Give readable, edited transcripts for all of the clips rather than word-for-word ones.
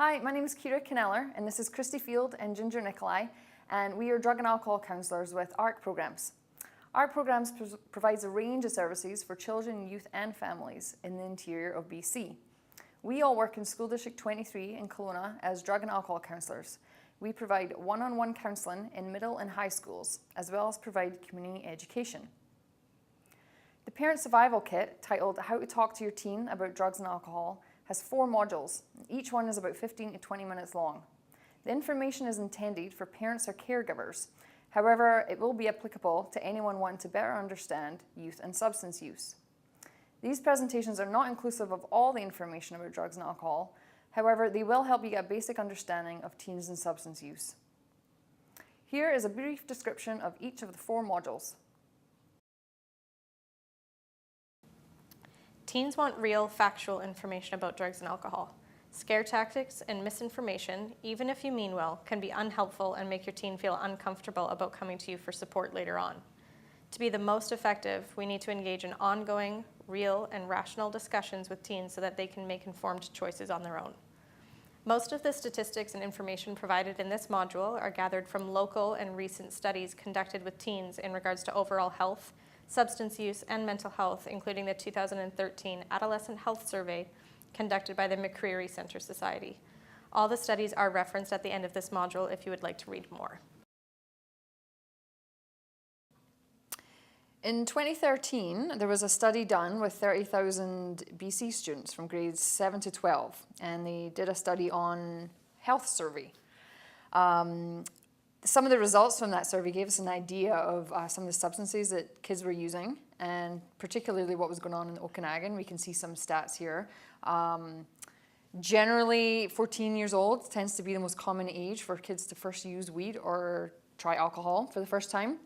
Hi, my name is Kira Kneller, and this is Christy Field and Ginger Nicolai, and we are drug and alcohol counsellors with ARC programs. ARC programs provides a range of services for children, youth and families in the interior of BC. We all work in School District 23 in Kelowna as drug and alcohol counsellors. We provide one-on-one counselling in middle and high schools, as well as provide community education. The Parent Survival Kit, titled How to Talk to Your Teen About Drugs and Alcohol, has 4 modules. Each one is about 15 to 20 minutes long. The information is intended for parents or caregivers. However, it will be applicable to anyone wanting to better understand youth and substance use. These presentations are not inclusive of all the information about drugs and alcohol. However, they will help you get a basic understanding of teens and substance use. Here is a brief description of each of the 4 modules. Teens want real, factual information about drugs and alcohol. Scare tactics and misinformation, even if you mean well, can be unhelpful and make your teen feel uncomfortable about coming to you for support later on. To be the most effective, we need to engage in ongoing, real, and rational discussions with teens so that they can make informed choices on their own. Most of the statistics and information provided in this module are gathered from local and recent studies conducted with teens in regards to overall health, substance use, and mental health, including the 2013 Adolescent Health Survey conducted by the McCreary Center Society. All the studies are referenced at the end of this module if you would like to read more. In 2013, there was a study done with 30,000 BC students from grades 7 to 12, and they did a study on health survey. Some of the results from that survey gave us an idea of some of the substances that kids were using, and particularly what was going on in Okanagan. We can see some stats here. Generally, 14 years old tends to be the most common age for kids to first use weed or try alcohol for the first time.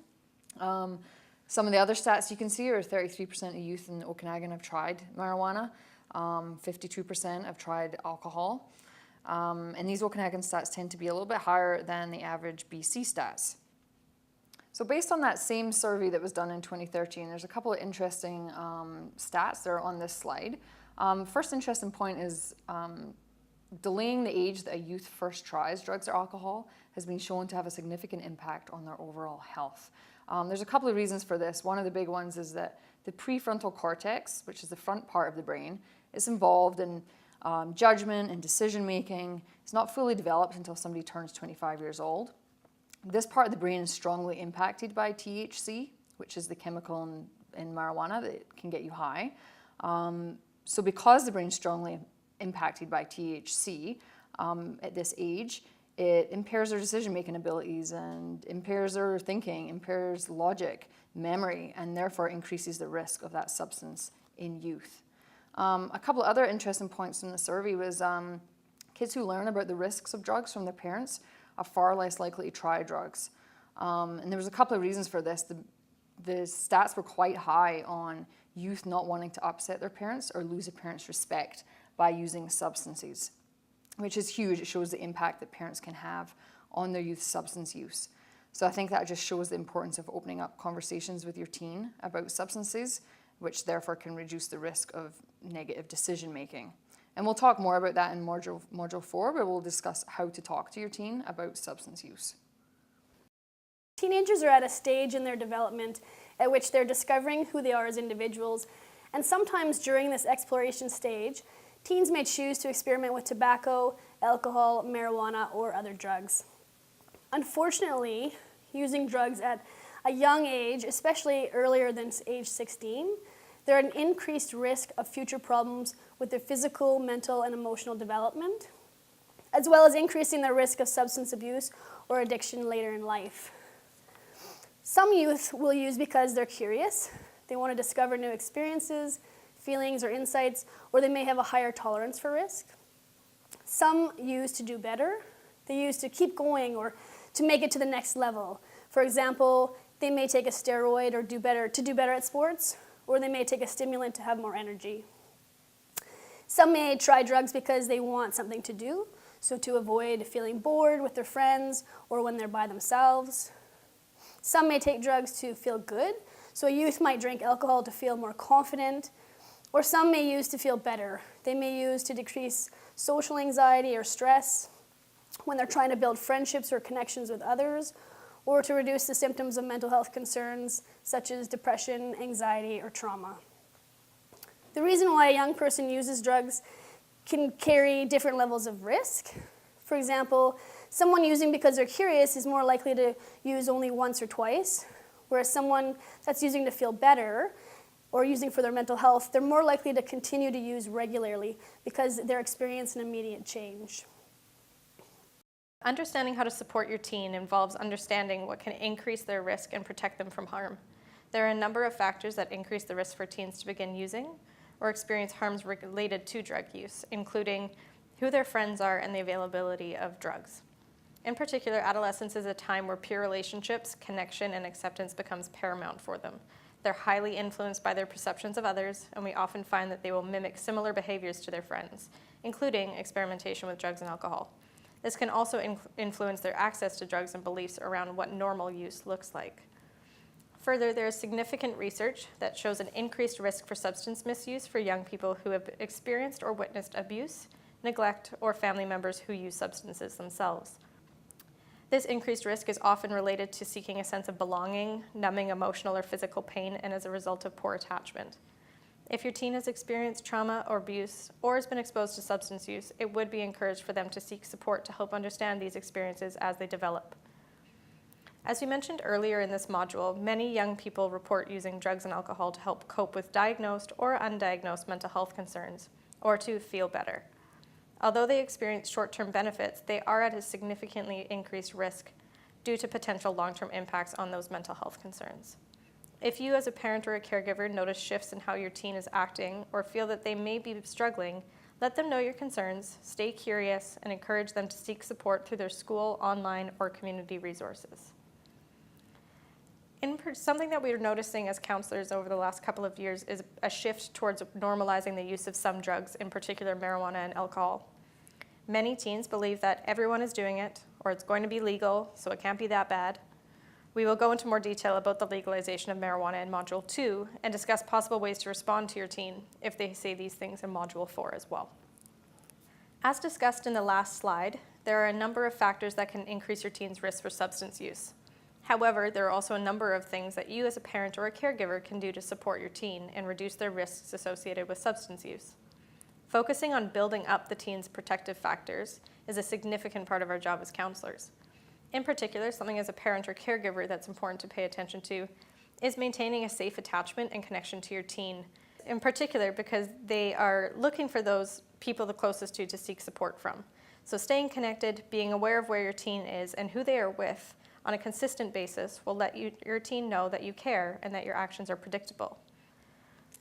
Some of the other stats you can see are 33% of youth in Okanagan have tried marijuana, 52% have tried alcohol. And these Okanagan stats tend to be a little bit higher than the average BC stats. So based on that same survey that was done in 2013, there's a couple of interesting stats that are on this slide. First interesting point is delaying the age that a youth first tries drugs or alcohol has been shown to have a significant impact on their overall health. There's a couple of reasons for this. One of the big ones is that the prefrontal cortex, which is the front part of the brain, is involved in judgment and decision making. It's not fully developed until somebody turns 25 years old. This part of the brain is strongly impacted by THC, which is the chemical in marijuana that can get you high. So because the brain is strongly impacted by THC at this age, it impairs their decision-making abilities and impairs their thinking, impairs logic, memory, and therefore increases the risk of that substance in youth. A couple of other interesting points from the survey was kids who learn about the risks of drugs from their parents are far less likely to try drugs. And there was a couple of reasons for this. The stats were quite high on youth not wanting to upset their parents or lose a parent's respect by using substances, which is huge. It shows the impact that parents can have on their youth's substance use. So I think that just shows the importance of opening up conversations with your teen about substances, which therefore can reduce the risk of negative decision making. And we'll talk more about that in module 4, where we'll discuss how to talk to your teen about substance use. Teenagers are at a stage in their development at which they're discovering who they are as individuals, and sometimes during this exploration stage, teens may choose to experiment with tobacco, alcohol, marijuana, or other drugs. Unfortunately, using drugs at a young age, especially earlier than age 16, they're at an increased risk of future problems with their physical, mental, and emotional development, as well as increasing their risk of substance abuse or addiction later in life. Some youth will use because they're curious. They want to discover new experiences, feelings, or insights, or they may have a higher tolerance for risk. Some use to do better. They use to keep going or to make it to the next level. For example, they may take a steroid or do better at sports, or they may take a stimulant to have more energy. Some may try drugs because they want something to do, so to avoid feeling bored with their friends or when they're by themselves. Some may take drugs to feel good, so a youth might drink alcohol to feel more confident, or some may use to feel better. They may use to decrease social anxiety or stress when they're trying to build friendships or connections with others, or to reduce the symptoms of mental health concerns such as depression, anxiety, or trauma. The reason why a young person uses drugs can carry different levels of risk. For example, someone using because they're curious is more likely to use only once or twice, whereas someone that's using to feel better or using for their mental health, they're more likely to continue to use regularly because they're experiencing immediate change. Understanding how to support your teen involves understanding what can increase their risk and protect them from harm. There are a number of factors that increase the risk for teens to begin using or experience harms related to drug use, including who their friends are and the availability of drugs. In particular, adolescence is a time where peer relationships, connection, and acceptance becomes paramount for them. They're highly influenced by their perceptions of others, and we often find that they will mimic similar behaviors to their friends, including experimentation with drugs and alcohol. This can also influence their access to drugs and beliefs around what normal use looks like. Further, there is significant research that shows an increased risk for substance misuse for young people who have experienced or witnessed abuse, neglect, or family members who use substances themselves. This increased risk is often related to seeking a sense of belonging, numbing emotional or physical pain, and as a result of poor attachment. If your teen has experienced trauma or abuse or has been exposed to substance use, it would be encouraged for them to seek support to help understand these experiences as they develop. As we mentioned earlier in this module, many young people report using drugs and alcohol to help cope with diagnosed or undiagnosed mental health concerns or to feel better. Although they experience short-term benefits, they are at a significantly increased risk due to potential long-term impacts on those mental health concerns. If you as a parent or a caregiver notice shifts in how your teen is acting or feel that they may be struggling, let them know your concerns, stay curious, and encourage them to seek support through their school, online, or community resources. Something that we're noticing as counselors over the last couple of years is a shift towards normalizing the use of some drugs, in particular marijuana and alcohol. Many teens believe that everyone is doing it, or it's going to be legal, so it can't be that bad. We will go into more detail about the legalization of marijuana in Module 2 and discuss possible ways to respond to your teen if they say these things in Module 4 as well. As discussed in the last slide, there are a number of factors that can increase your teen's risk for substance use. However, there are also a number of things that you as a parent or a caregiver can do to support your teen and reduce their risks associated with substance use. Focusing on building up the teen's protective factors is a significant part of our job as counselors. In particular, something as a parent or caregiver that's important to pay attention to is maintaining a safe attachment and connection to your teen, in particular because they are looking for those people the closest to seek support from. So staying connected, being aware of where your teen is and who they are with on a consistent basis will let your teen know that you care and that your actions are predictable.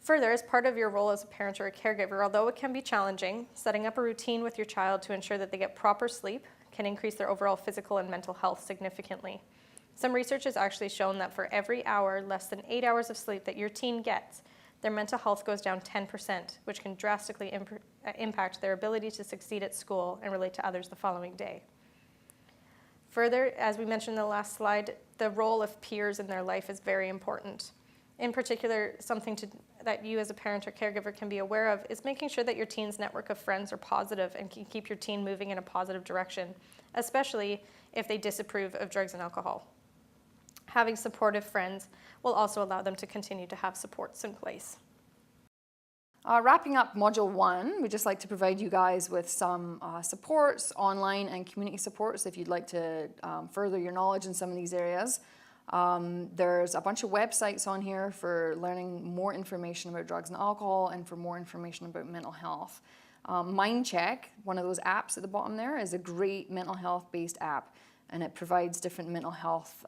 Further, as part of your role as a parent or a caregiver, although it can be challenging, setting up a routine with your child to ensure that they get proper sleep can increase their overall physical and mental health significantly. Some research has actually shown that for every hour, less than 8 hours of sleep that your teen gets, their mental health goes down 10%, which can drastically impact their ability to succeed at school and relate to others the following day. Further, as we mentioned in the last slide, the role of peers in their life is very important. In particular, something that you as a parent or caregiver can be aware of is making sure that your teen's network of friends are positive and can keep your teen moving in a positive direction, especially if they disapprove of drugs and alcohol. Having supportive friends will also allow them to continue to have supports in place. Wrapping up Module 1, we'd just like to provide you guys with some supports, online and community supports if you'd like to further your knowledge in some of these areas. There's a bunch of websites on here for learning more information about drugs and alcohol and for more information about mental health. MindCheck, one of those apps at the bottom there, is a great mental health based app, and it provides different mental health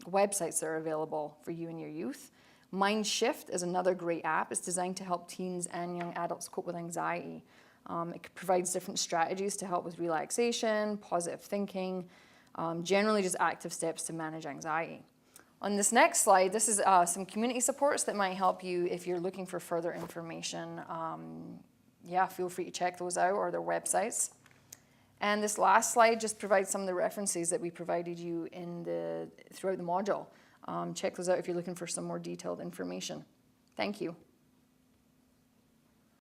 websites that are available for you and your youth. MindShift is another great app. It's designed to help teens and young adults cope with anxiety. It provides different strategies to help with relaxation, positive thinking, generally just active steps to manage anxiety. On this next slide, this is some community supports that might help you if you're looking for further information. Yeah, feel free to check those out or their websites. And this last slide just provides some of the references that we provided you throughout the module. Check those out if you're looking for some more detailed information. Thank you.